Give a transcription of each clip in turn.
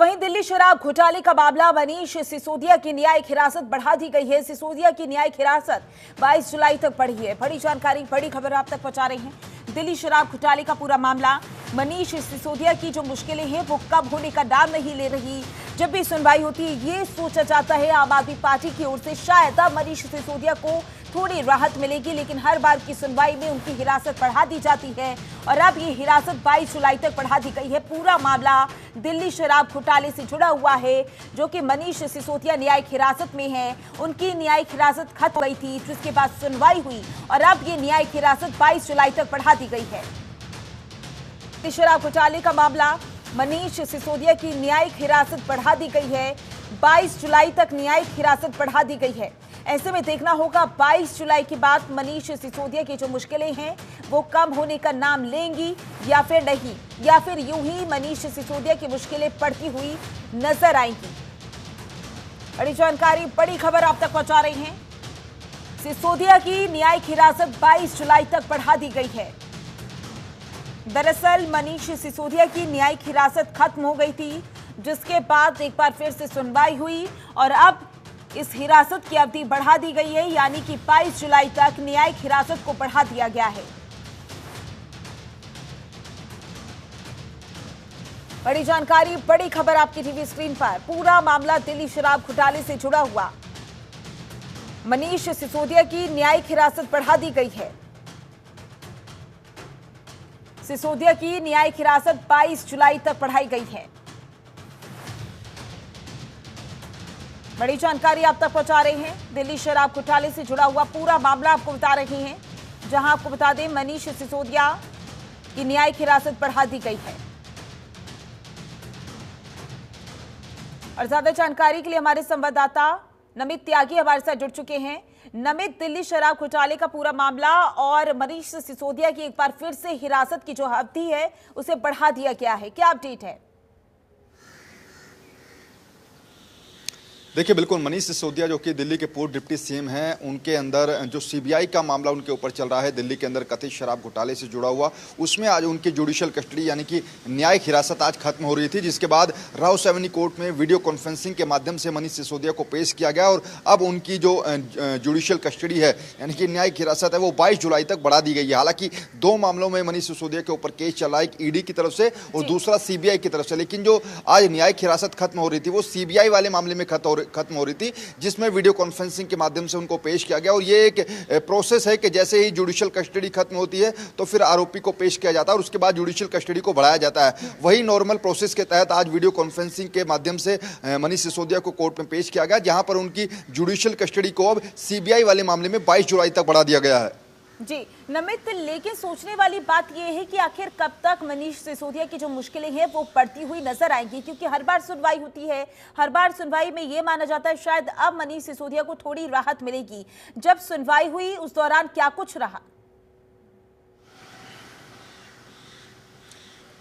वहीं दिल्ली शराब घोटाले का मामला मनीष सिसोदिया की न्यायिक हिरासत बढ़ा दी गई है। सिसोदिया की न्यायिक हिरासत 22 जुलाई तक बढ़ी है। बड़ी जानकारी, बड़ी खबर आप तक पहुंचा रहे हैं। दिल्ली शराब घोटाले का पूरा मामला, मनीष सिसोदिया की जो मुश्किलें हैं वो कम होने का नाम नहीं ले रही। जब भी सुनवाई होती है ये सोचा जाता है आम आदमी पार्टी की ओर से शायद अब मनीष सिसोदिया को थोड़ी राहत मिलेगी, लेकिन हर बार की सुनवाई में उनकी हिरासत बढ़ा दी जाती है और अब ये हिरासत 22 जुलाई तक बढ़ा दी गई है। पूरा मामला दिल्ली शराब घोटाले से जुड़ा हुआ है, जो कि मनीष सिसोदिया न्यायिक हिरासत में है। उनकी न्यायिक हिरासत खत्म हो गई थी, जिसके बाद सुनवाई हुई और अब ये न्यायिक हिरासत 22 जुलाई तक बढ़ा दी गई है। दिल्ली शराब घोटाले का मामला, मनीष सिसोदिया की न्यायिक हिरासत बढ़ा दी गई है। 22 जुलाई तक न्यायिक हिरासत बढ़ा दी गई है। ऐसे में देखना होगा 22 जुलाई के बाद मनीष सिसोदिया की जो मुश्किलें हैं वो कम होने का नाम लेंगी या फिर नहीं, या फिर यूं ही मनीष सिसोदिया की मुश्किलें बढ़ती हुई नजर आएंगी। बड़ी जानकारी, बड़ी खबर आप तक पहुंचा रहे हैं। सिसोदिया की न्यायिक हिरासत 22 जुलाई तक बढ़ा दी गई है। दरअसल मनीष सिसोदिया की न्यायिक हिरासत खत्म हो गई थी, जिसके बाद एक बार फिर से सुनवाई हुई और अब इस हिरासत की अवधि बढ़ा दी गई है, यानी कि 22 जुलाई तक न्यायिक हिरासत को बढ़ा दिया गया है। बड़ी जानकारी, बड़ी खबर आपकी टीवी स्क्रीन पर। पूरा मामला दिल्ली शराब घोटाले से जुड़ा हुआ, मनीष सिसोदिया की न्यायिक हिरासत बढ़ा दी गई है। सिसोदिया की न्यायिक हिरासत 22 जुलाई तक बढ़ाई गई है। बड़ी जानकारी आप तक पहुंचा रहे हैं। दिल्ली शराब घोटाले से जुड़ा हुआ पूरा मामला आपको बता रहे हैं, जहां आपको बता दें मनीष सिसोदिया की न्यायिक हिरासत बढ़ा दी गई है। और ज्यादा जानकारी के लिए हमारे संवाददाता नमित त्यागी हमारे साथ जुड़ चुके हैं। नमित, दिल्ली शराब घोटाले का पूरा मामला और मनीष सिसोदिया की एक बार फिर से हिरासत की जो अवधि है उसे बढ़ा दिया गया है, क्या अपडेट है? देखिए, बिल्कुल मनीष सिसोदिया जो कि दिल्ली के पूर्व डिप्टी सीएम हैं, उनके अंदर जो सीबीआई का मामला उनके ऊपर चल रहा है दिल्ली के अंदर कथित शराब घोटाले से जुड़ा हुआ, उसमें आज उनकी जुडिशियल कस्टडी यानी कि न्यायिक हिरासत आज खत्म हो रही थी, जिसके बाद राउस एवेन्यू कोर्ट में वीडियो कॉन्फ्रेंसिंग के माध्यम से मनीष सिसोदिया को पेश किया गया और अब उनकी जो जुडिशियल कस्टडी है यानी कि न्यायिक हिरासत है वो 22 जुलाई तक बढ़ा दी गई है। हालांकि दो मामलों में मनीष सिसोदिया के ऊपर केस चल रहा है, एक ईडी की तरफ से और दूसरा सीबीआई की तरफ से, लेकिन जो आज न्यायिक हिरासत खत्म हो रही थी वो सीबीआई वाले मामले में खत्म हो रही थी, जिसमें वीडियो कॉन्फ्रेंसिंग के माध्यम से उनको पेश किया गया। और ये एक प्रोसेस है कि जैसे ही जुडिशियल कस्टडी खत्म होती है तो फिर आरोपी को पेश किया जाता है और उसके बाद जुडिशियल कस्टडी को बढ़ाया जाता है। वही नॉर्मल प्रोसेस के तहत आज वीडियो कॉन्फ्रेंसिंग के माध्यम से मनीष सिसोदिया को कोर्ट में पेश किया गया, जहां पर उनकी जुडिशियल कस्टडी को अब सीबीआई वाले मामले में 22 जुलाई तक बढ़ा दिया गया है। जी नमित, लेकिन सोचने वाली बात यह है कि आखिर कब तक मनीष सिसोदिया की जो मुश्किलें हैं वो बढ़ती हुई नजर आएंगी, क्योंकि हर बार सुनवाई होती है, हर बार सुनवाई में ये माना जाता है शायद अब मनीष सिसोदिया को थोड़ी राहत मिलेगी। जब सुनवाई हुई उस दौरान क्या कुछ रहा?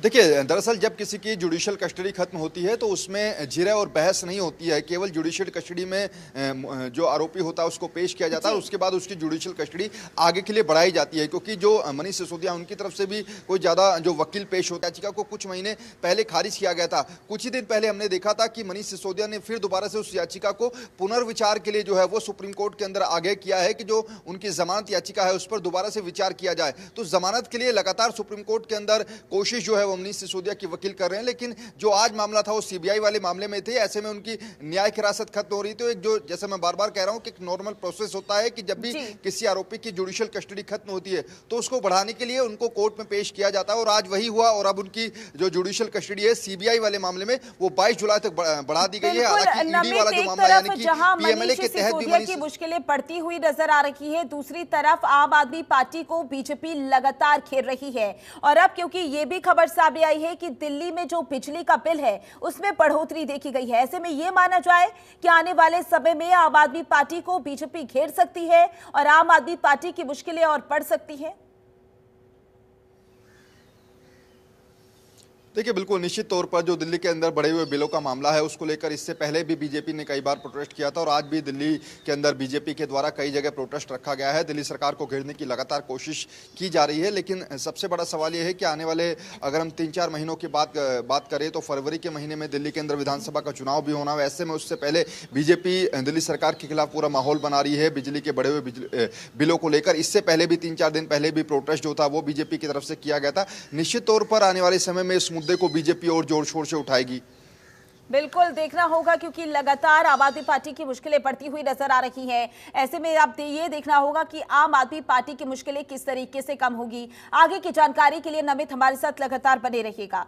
देखिए, दरअसल जब किसी की जुडिशियल कस्टडी खत्म होती है तो उसमें जिरह और बहस नहीं होती है, केवल जुडिशियल कस्टडी में जो आरोपी होता है उसको पेश किया जाता है और उसके बाद उसकी जुडिशियल कस्टडी आगे के लिए बढ़ाई जाती है। क्योंकि जो मनीष सिसोदिया उनकी तरफ से भी कोई ज़्यादा जो वकील पेश होता है, याचिका को कुछ महीने पहले खारिज किया गया था। कुछ ही दिन पहले हमने देखा था कि मनीष सिसोदिया ने फिर दोबारा से उस याचिका को पुनर्विचार के लिए जो है वो सुप्रीम कोर्ट के अंदर आगे किया है कि जो उनकी जमानत याचिका है उस पर दोबारा से विचार किया जाए। तो जमानत के लिए लगातार सुप्रीम कोर्ट के अंदर कोशिश जो है मनीष सिसोदिया की वकील कर रहे हैं, लेकिन जो आज मामला था वो सीबीआई वाले मामले में थे। ऐसे में उनकी न्यायिक हिरासत खत्म हो रही थी। एक जो जैसे मैं बार बार कह रहा हूं कि एक नॉर्मल प्रोसेस होता है कि जब भी किसी आरोपी की जुडिशियल कस्टडी खत्म होती है तो उसको बढ़ाने के लिए उनको कोर्ट में पेश किया जाता है और आज वही हुआ और अब उनकी जो जुडिशियल कस्टडी है सीबीआई वाले मामले में वो 22 जुलाई तक बढ़ा दी गई है। हालांकि ईडी वाला जो मामला यानी कि पीएमएलए के तहत भी मनीष की मुश्किलें बढ़ती हुई नजर आ रही है, दूसरी तरफ आम आदमी पार्टी को बीजेपी लगातार घेर रही है और अब क्योंकि ये भी खबर सामने आई है कि दिल्ली में जो बिजली का बिल है उसमें बढ़ोतरी देखी गई है, ऐसे में यह माना जाए कि आने वाले समय में आम आदमी पार्टी को बीजेपी घेर सकती है और आम आदमी पार्टी की मुश्किलें और बढ़ सकती हैं। देखिए, बिल्कुल निश्चित तौर पर जो दिल्ली के अंदर बढ़े हुए बिलों का मामला है, उसको लेकर इससे पहले भी बीजेपी ने कई बार प्रोटेस्ट किया था और आज भी दिल्ली के अंदर बीजेपी के द्वारा कई जगह प्रोटेस्ट रखा गया है। दिल्ली सरकार को घेरने की लगातार कोशिश की जा रही है, लेकिन सबसे बड़ा सवाल यह है कि आने वाले अगर हम 3-4 महीनों की बात करें तो फरवरी के महीने में दिल्ली के अंदर विधानसभा का चुनाव भी होना है। ऐसे में उससे पहले बीजेपी दिल्ली सरकार के खिलाफ पूरा माहौल बना रही है बिजली के बढ़े हुए बिलों को लेकर। इससे पहले भी 3-4 दिन पहले भी प्रोटेस्ट जो था वो बीजेपी की तरफ से किया गया था। निश्चित तौर पर आने वाले समय में इस मुद्दे को बीजेपी और जोर शोर से उठाएगी। बिल्कुल देखना होगा, क्योंकि लगातार आम आदमी पार्टी की मुश्किलें बढ़ती हुई नजर आ रही हैं। ऐसे में अब ये देखना होगा कि आम आदमी पार्टी की मुश्किलें किस तरीके से कम होगी। आगे की जानकारी के लिए नमित हमारे साथ लगातार बने रहिएगा।